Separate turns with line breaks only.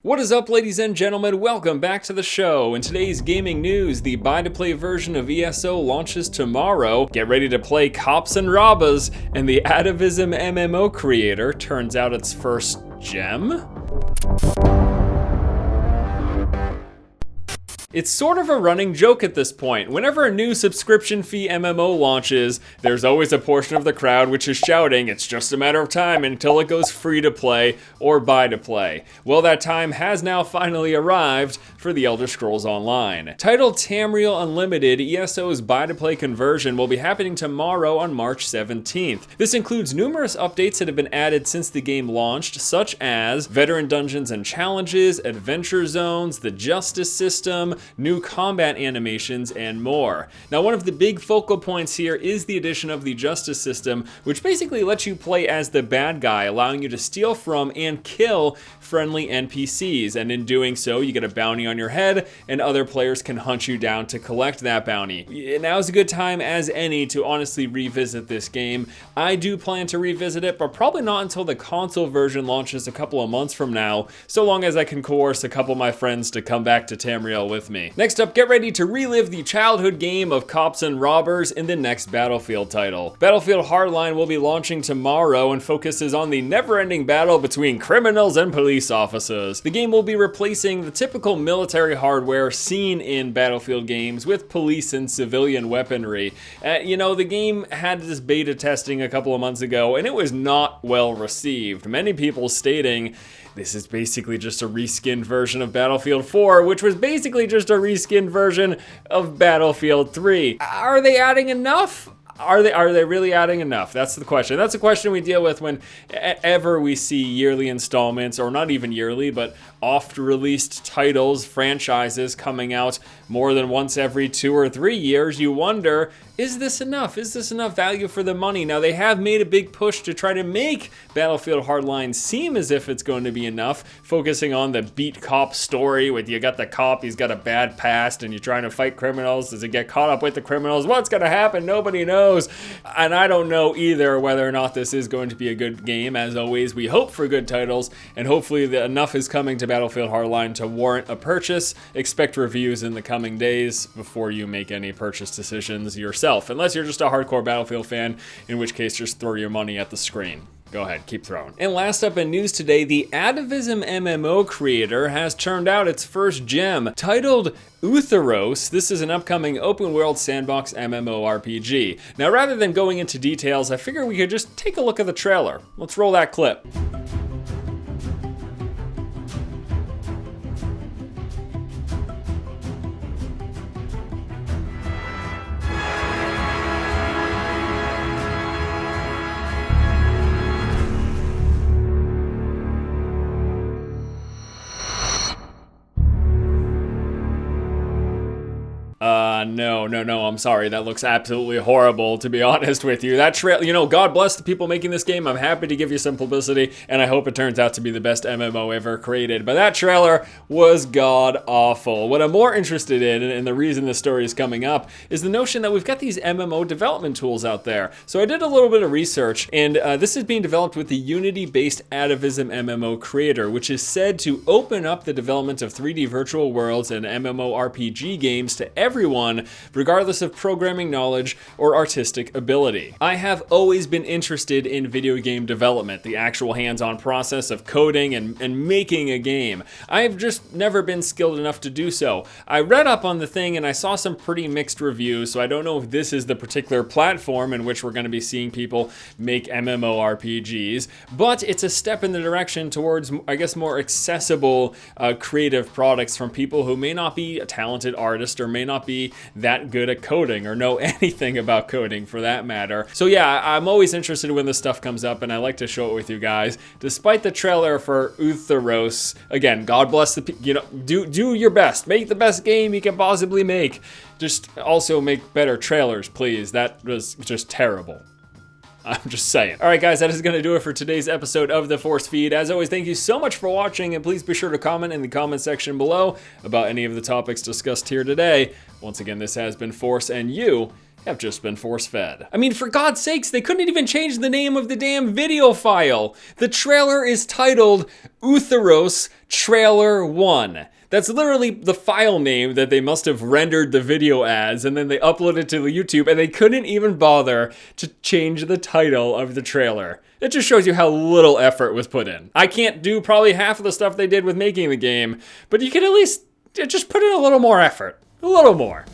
What is up, ladies and gentlemen? Welcome back to the show. In today's gaming news, the buy-to-play version of ESO launches tomorrow. Get ready to play Cops and Robbers, and the Atavism MMO creator turns out its first gem? It's sort of a running joke at this point. Whenever a new subscription fee MMO launches, there's always a portion of the crowd which is shouting, it's just a matter of time until it goes free to play or buy to play. Well, that time has now finally arrived for The Elder Scrolls Online. Titled Tamriel Unlimited, ESO's buy-to-play conversion will be happening tomorrow on March 17th. This includes numerous updates that have been added since the game launched, such as veteran dungeons and challenges, adventure zones, the justice system, new combat animations, and more. Now, one of the big focal points here is the addition of the justice system, which basically lets you play as the bad guy, allowing you to steal from and kill friendly NPCs, and in doing so, you get a bounty on your head, and other players can hunt you down to collect that bounty. Now's a good time as any to honestly revisit this game. I do plan to revisit it, but probably not until the console version launches a couple of months from now, so long as I can coerce a couple of my friends to come back to Tamriel with me. Next up, get ready to relive the childhood game of Cops and Robbers in the next Battlefield title. Battlefield Hardline will be launching tomorrow and focuses on the never-ending battle between criminals and police officers. The game will be replacing the typical military hardware seen in Battlefield games with police and civilian weaponry. The game had this beta testing a couple of months ago, and it was not well received. Many people stating, this is basically just a reskinned version of Battlefield 4, which was basically just a reskinned version of Battlefield 3. Are they adding enough? Are they really adding enough? That's the question. That's a question we deal with whenever we see yearly installments, or not even yearly, but oft-released titles, franchises coming out more than once every 2 or 3 years. You wonder, is this enough? Is this enough value for the money? Now, they have made a big push to try to make Battlefield Hardline seem as if it's going to be enough, focusing on the beat cop story with you got the cop, he's got a bad past, and you're trying to fight criminals. Does it get caught up with the criminals? What's going to happen? Nobody knows. And I don't know either whether or not this is going to be a good game. As always, we hope for good titles, and hopefully enough is coming to Battlefield Hardline to warrant a purchase. Expect reviews in the coming days before you make any purchase decisions yourself, unless you're just a hardcore Battlefield fan, in which case just throw your money at the screen. Go ahead, keep throwing. And last up in news today, the Atavism MMO creator has turned out its first gem. Titled Utheros, this is an upcoming open-world sandbox MMORPG. Now, rather than going into details, I figure we could just take a look at the trailer. Let's roll that clip. No, I'm sorry. That looks absolutely horrible, to be honest with you. That trailer, God bless the people making this game. I'm happy to give you some publicity, and I hope it turns out to be the best MMO ever created. But that trailer was god-awful. What I'm more interested in, and the reason this story is coming up, is the notion that we've got these MMO development tools out there. So I did a little bit of research, and this is being developed with the Unity-based Atavism MMO creator, which is said to open up the development of 3D virtual worlds and MMORPG games to everyone, regardless of programming knowledge or artistic ability. I have always been interested in video game development, the actual hands-on process of coding and making a game. I've just never been skilled enough to do so. I read up on the thing and I saw some pretty mixed reviews, so I don't know if this is the particular platform in which we're going to be seeing people make MMORPGs, but it's a step in the direction towards, I guess, more accessible creative products from people who may not be a talented artist or may not be that good at coding or know anything about coding for that matter. So yeah, I'm always interested when this stuff comes up, and I like to show it with you guys. Despite the trailer for Utheros, again, God bless the do your best. Make the best game you can possibly make. Just also make better trailers, please. That was just terrible. I'm just saying. All right, guys, that is going to do it for today's episode of The Force Feed. As always, thank you so much for watching, and please be sure to comment in the comment section below about any of the topics discussed here today. Once again, this has been Force, and you have just been force-fed. I mean, for God's sakes, they couldn't even change the name of the damn video file. The trailer is titled Utheros Trailer 1. That's literally the file name that they must have rendered the video as, and then they uploaded it to YouTube, and they couldn't even bother to change the title of the trailer. It just shows you how little effort was put in. I can't do probably half of the stuff they did with making the game, but you can at least just put in a little more effort. A little more.